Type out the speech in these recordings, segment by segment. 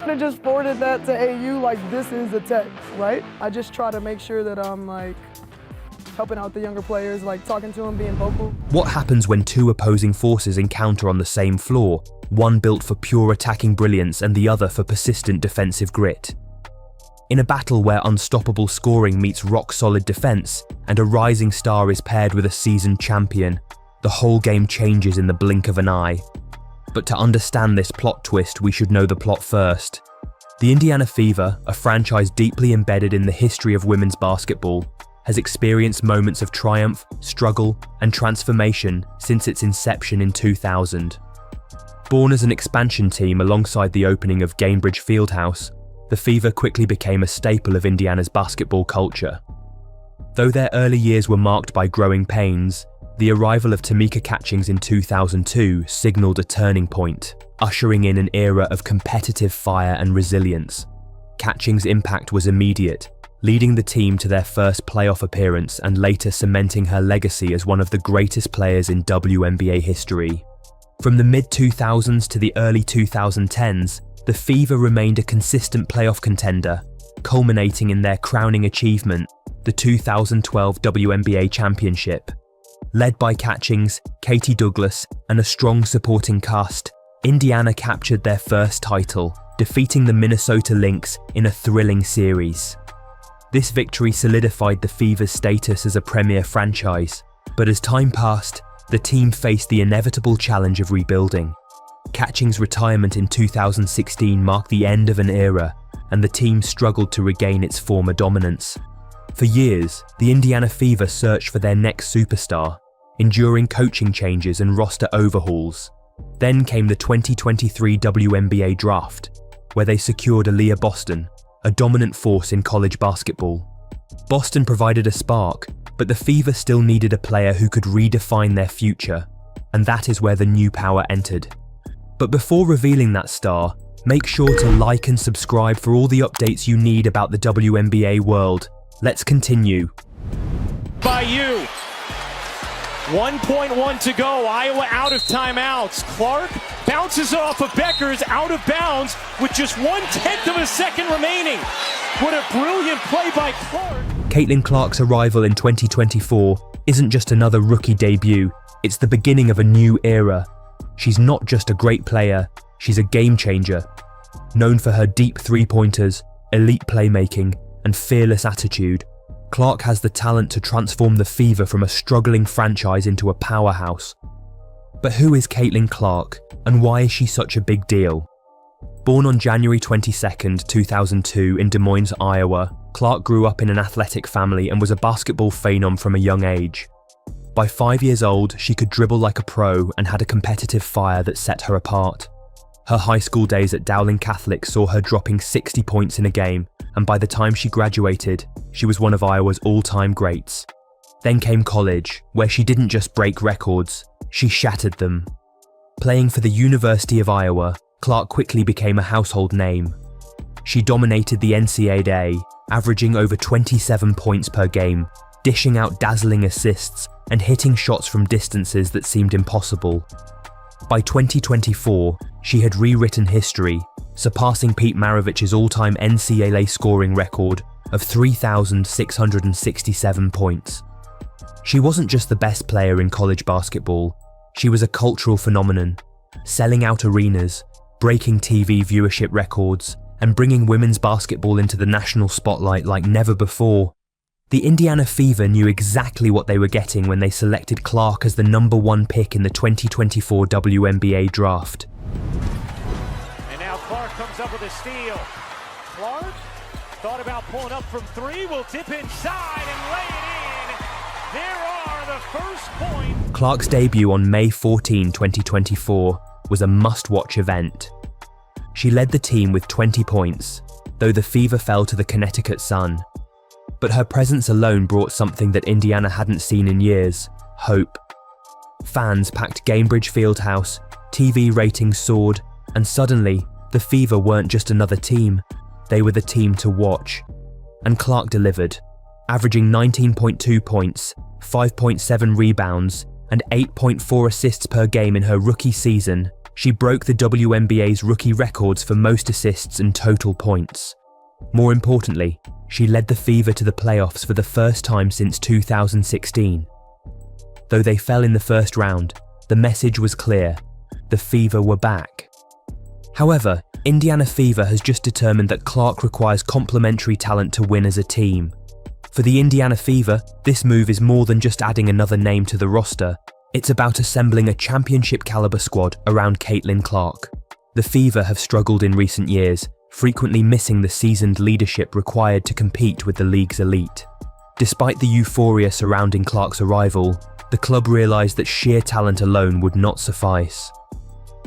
could have just forwarded that to AU like this is a text, right? I just try to make sure that I'm like helping out the younger players, like talking to them, being vocal. What happens when two opposing forces encounter on the same floor, one built for pure attacking brilliance and the other for persistent defensive grit? In a battle where unstoppable scoring meets rock-solid defense and a rising star is paired with a seasoned champion, the whole game changes in the blink of an eye. But to understand this plot twist, we should know the plot first. The Indiana Fever, a franchise deeply embedded in the history of women's basketball, has experienced moments of triumph, struggle, and transformation since its inception in 2000. Born as an expansion team alongside the opening of Gainbridge Fieldhouse, the Fever quickly became a staple of Indiana's basketball culture. Though their early years were marked by growing pains, the arrival of Tamika Catchings in 2002 signaled a turning point, ushering in an era of competitive fire and resilience. Catchings' impact was immediate, leading the team to their first playoff appearance and later cementing her legacy as one of the greatest players in WNBA history. From the mid-2000s to the early 2010s, the Fever remained a consistent playoff contender, culminating in their crowning achievement, the 2012 WNBA Championship. Led by Catchings, Katie Douglas, and a strong supporting cast, Indiana captured their first title, defeating the Minnesota Lynx in a thrilling series. This victory solidified the Fever's status as a premier franchise, but as time passed, the team faced the inevitable challenge of rebuilding. Catchings' retirement in 2016 marked the end of an era, and the team struggled to regain its former dominance. For years, the Indiana Fever searched for their next superstar, enduring coaching changes and roster overhauls. Then came the 2023 WNBA Draft, where they secured Aaliyah Boston, a dominant force in college basketball. Boston provided a spark, but the Fever still needed a player who could redefine their future, and that is where the new power entered. But before revealing that star, make sure to like and subscribe for all the updates you need about the WNBA world. Let's continue. By you. 1.1 to go. Iowa out of timeouts. Clark bounces off of Becker's out of bounds with just 1/10 of a second remaining. What a brilliant play by Clark. Caitlin Clark's arrival in 2024 isn't just another rookie debut, it's the beginning of a new era. She's not just a great player, she's a game changer. Known for her deep three-pointers, elite playmaking, and fearless attitude, Clark has the talent to transform the Fever from a struggling franchise into a powerhouse. But who is Caitlin Clark, and why is she such a big deal? Born on January 22, 2002 in Des Moines, Iowa, Clark grew up in an athletic family and was a basketball phenom from a young age. By 5 years old, she could dribble like a pro and had a competitive fire that set her apart. Her high school days at Dowling Catholic saw her dropping 60 points in a game, and by the time she graduated, she was one of Iowa's all-time greats. Then came college, where she didn't just break records, she shattered them. Playing for the University of Iowa, Clark quickly became a household name. She dominated the NCAA, averaging over 27 points per game, dishing out dazzling assists and hitting shots from distances that seemed impossible. By 2024, she had rewritten history, surpassing Pete Maravich's all-time NCAA scoring record of 3,667 points. She wasn't just the best player in college basketball, she was a cultural phenomenon, selling out arenas, breaking TV viewership records, and bringing women's basketball into the national spotlight like never before. The Indiana Fever knew exactly what they were getting when they selected Clark as the #1 pick in the 2024 WNBA Draft. And now Clark comes up with a steal. Clark thought about pulling up from three, will dip inside and lay it in. There are the first points. Clark's debut on May 14, 2024 was a must-watch event. She led the team with 20 points, though the Fever fell to the Connecticut Sun. But her presence alone brought something that Indiana hadn't seen in years: hope. Fans packed Gainbridge Fieldhouse, TV ratings soared, and suddenly, the Fever weren't just another team, they were the team to watch. And Clark delivered, averaging 19.2 points, 5.7 rebounds, and 8.4 assists per game in her rookie season. She broke the WNBA's rookie records for most assists and total points. More importantly, she led the Fever to the playoffs for the first time since 2016. Though they fell in the first round, the message was clear: the Fever were back. However, Indiana Fever has just determined that Clark requires complementary talent to win as a team. For the Indiana Fever, this move is more than just adding another name to the roster. It's about assembling a championship-caliber squad around Caitlin Clark. The Fever have struggled in recent years, frequently missing the seasoned leadership required to compete with the league's elite. Despite the euphoria surrounding Clark's arrival, the club realised that sheer talent alone would not suffice.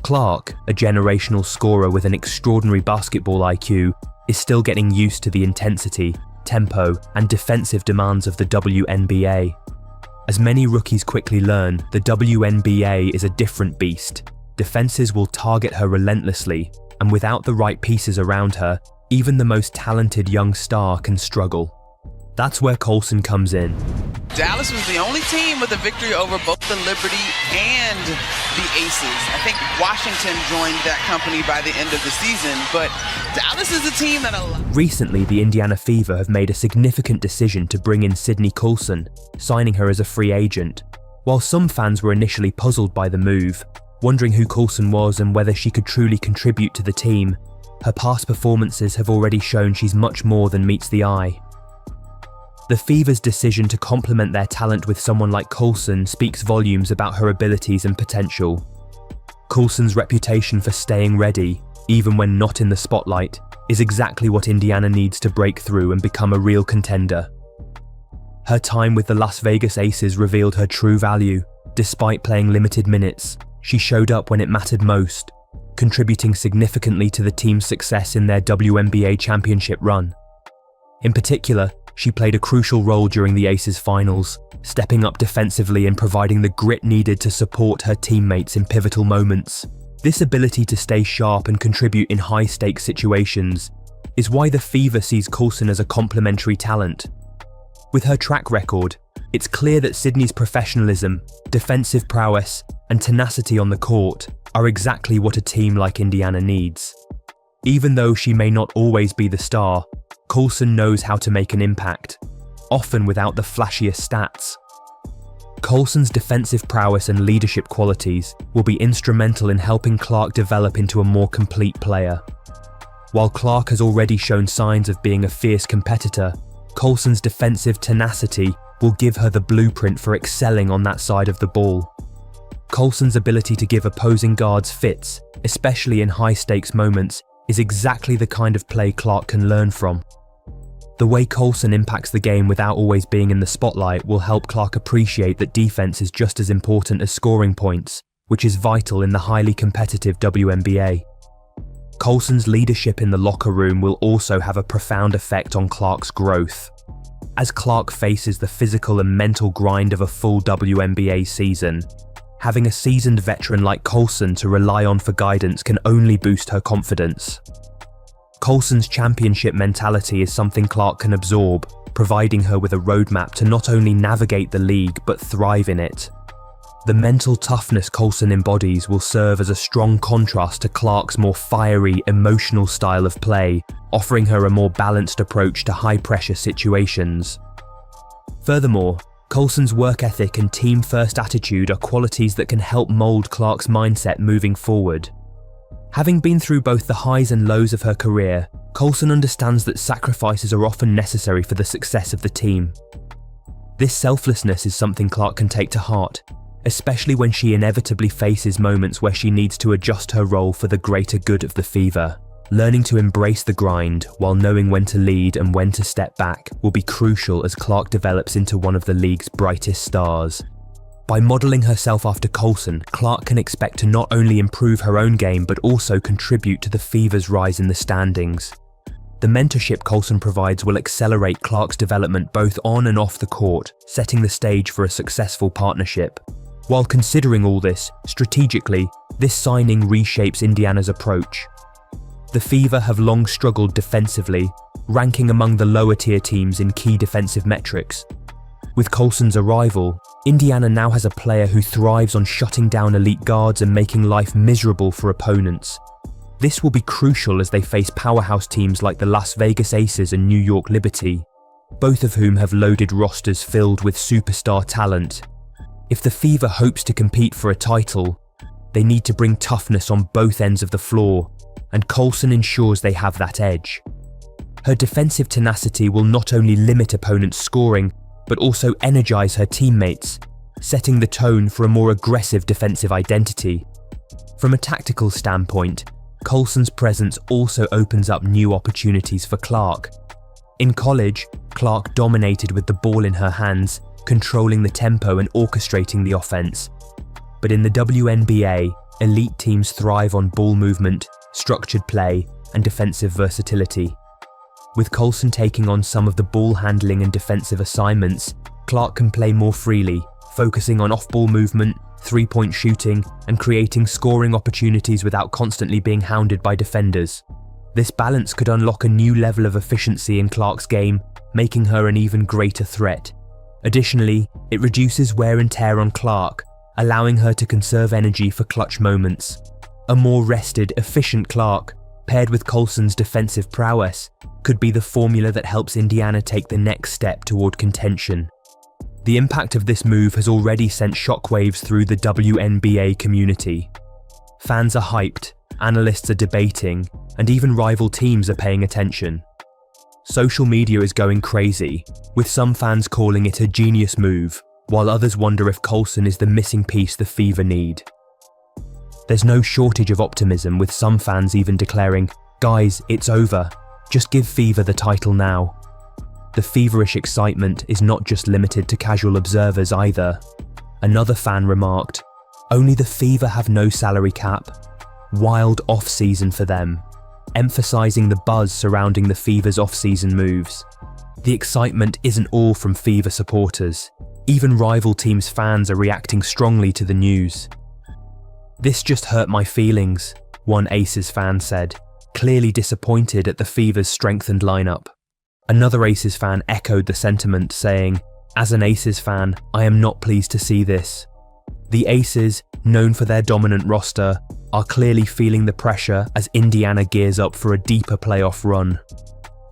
Clark, a generational scorer with an extraordinary basketball IQ, is still getting used to the intensity, tempo, and defensive demands of the WNBA. As many rookies quickly learn, the WNBA is a different beast. Defenses will target her relentlessly, and without the right pieces around her, even the most talented young star can struggle. That's where Colson comes in. Dallas was the only team with a victory over both the Liberty and the Aces. I think Washington joined that company by the end of the season, but Dallas is a team that Recently, the Indiana Fever have made a significant decision to bring in Sydney Colson, signing her as a free agent. While some fans were initially puzzled by the move, wondering who Colson was and whether she could truly contribute to the team, her past performances have already shown she's much more than meets the eye. The Fever's decision to complement their talent with someone like Colson speaks volumes about her abilities and potential. Colson's reputation for staying ready, even when not in the spotlight, is exactly what Indiana needs to break through and become a real contender. Her time with the Las Vegas Aces revealed her true value. Despite playing limited minutes, she showed up when it mattered most, contributing significantly to the team's success in their WNBA Championship run. In particular, she played a crucial role during the Aces finals, stepping up defensively and providing the grit needed to support her teammates in pivotal moments. This ability to stay sharp and contribute in high-stakes situations is why the Fever sees Colson as a complementary talent. With her track record, it's clear that Sydney's professionalism, defensive prowess, and tenacity on the court are exactly what a team like Indiana needs. Even though she may not always be the star, Colson knows how to make an impact, often without the flashiest stats. Colson's defensive prowess and leadership qualities will be instrumental in helping Clark develop into a more complete player. While Clark has already shown signs of being a fierce competitor, Colson's defensive tenacity will give her the blueprint for excelling on that side of the ball. Colson's ability to give opposing guards fits, especially in high-stakes moments, is exactly the kind of play Clark can learn from. The way Colson impacts the game without always being in the spotlight will help Clark appreciate that defense is just as important as scoring points, which is vital in the highly competitive WNBA. Colson's leadership in the locker room will also have a profound effect on Clark's growth. As Clark faces the physical and mental grind of a full WNBA season, having a seasoned veteran like Colson to rely on for guidance can only boost her confidence. Colson's championship mentality is something Clark can absorb, providing her with a roadmap to not only navigate the league but thrive in it. The mental toughness Colson embodies will serve as a strong contrast to Clark's more fiery, emotional style of play, offering her a more balanced approach to high-pressure situations. Furthermore, Colson's work ethic and team-first attitude are qualities that can help mold Clark's mindset moving forward. Having been through both the highs and lows of her career, Colson understands that sacrifices are often necessary for the success of the team. This selflessness is something Clark can take to heart, especially when she inevitably faces moments where she needs to adjust her role for the greater good of the Fever. Learning to embrace the grind while knowing when to lead and when to step back will be crucial as Clark develops into one of the league's brightest stars. By modelling herself after Colson, Clark can expect to not only improve her own game but also contribute to the Fever's rise in the standings. The mentorship Colson provides will accelerate Clark's development both on and off the court, setting the stage for a successful partnership. While considering all this, strategically, this signing reshapes Indiana's approach. The Fever have long struggled defensively, ranking among the lower-tier teams in key defensive metrics. With Colson's arrival, Indiana now has a player who thrives on shutting down elite guards and making life miserable for opponents. This will be crucial as they face powerhouse teams like the Las Vegas Aces and New York Liberty, both of whom have loaded rosters filled with superstar talent. If the Fever hopes to compete for a title, they need to bring toughness on both ends of the floor, and Colson ensures they have that edge. Her defensive tenacity will not only limit opponents' scoring, but also energize her teammates, setting the tone for a more aggressive defensive identity. From a tactical standpoint, Colson's presence also opens up new opportunities for Clark. In college, Clark dominated with the ball in her hands, controlling the tempo and orchestrating the offense. But in the WNBA, elite teams thrive on ball movement, structured play, and defensive versatility. With Colson taking on some of the ball handling and defensive assignments, Clark can play more freely, focusing on off-ball movement, three-point shooting, and creating scoring opportunities without constantly being hounded by defenders. This balance could unlock a new level of efficiency in Clark's game, making her an even greater threat. Additionally, it reduces wear and tear on Clark, allowing her to conserve energy for clutch moments. A more rested, efficient Clark, paired with Colson's defensive prowess, could be the formula that helps Indiana take the next step toward contention. The impact of this move has already sent shockwaves through the WNBA community. Fans are hyped, analysts are debating, and even rival teams are paying attention. Social media is going crazy, with some fans calling it a genius move, while others wonder if Colson is the missing piece the Fever need. There's no shortage of optimism, with some fans even declaring, "Guys, it's over. Just give Fever the title now." The feverish excitement is not just limited to casual observers either. Another fan remarked, "Only the Fever have no salary cap. Wild off-season for them," emphasizing the buzz surrounding the Fever's off-season moves. The excitement isn't all from Fever supporters. Even rival teams' fans are reacting strongly to the news. "This just hurt my feelings," one Aces fan said, clearly disappointed at the Fever's strengthened lineup. Another Aces fan echoed the sentiment, saying, "As an Aces fan, I am not pleased to see this." The Aces, known for their dominant roster, are clearly feeling the pressure as Indiana gears up for a deeper playoff run.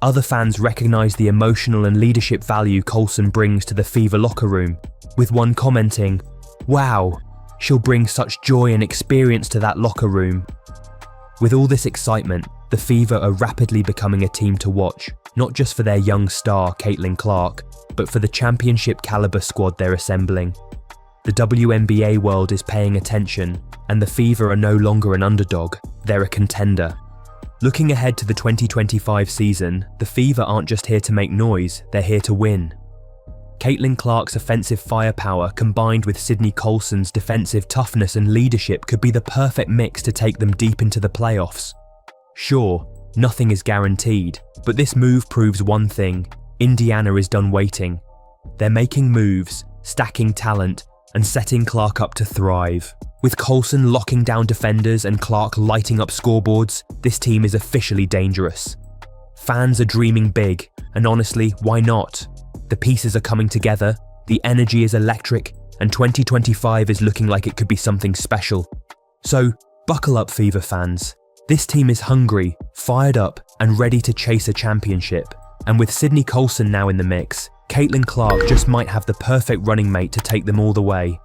Other fans recognize the emotional and leadership value Colson brings to the Fever locker room, with one commenting, "Wow, she'll bring such joy and experience to that locker room." With all this excitement, the Fever are rapidly becoming a team to watch, not just for their young star Caitlin Clark, but for the championship caliber squad they're assembling. The WNBA world is paying attention, and the Fever are no longer an underdog, they're a contender. Looking ahead to the 2025 season, the Fever aren't just here to make noise, they're here to win. Caitlin Clark's offensive firepower combined with Sydney Colson's defensive toughness and leadership could be the perfect mix to take them deep into the playoffs. Sure, nothing is guaranteed, but this move proves one thing: Indiana is done waiting. They're making moves, stacking talent, and setting Clark up to thrive. With Colson locking down defenders and Clark lighting up scoreboards, this team is officially dangerous. Fans are dreaming big, and honestly, why not? The pieces are coming together, the energy is electric, and 2025 is looking like it could be something special. So, buckle up, Fever fans. This team is hungry, fired up, and ready to chase a championship. And with Sydney Colson now in the mix, Caitlin Clark just might have the perfect running mate to take them all the way.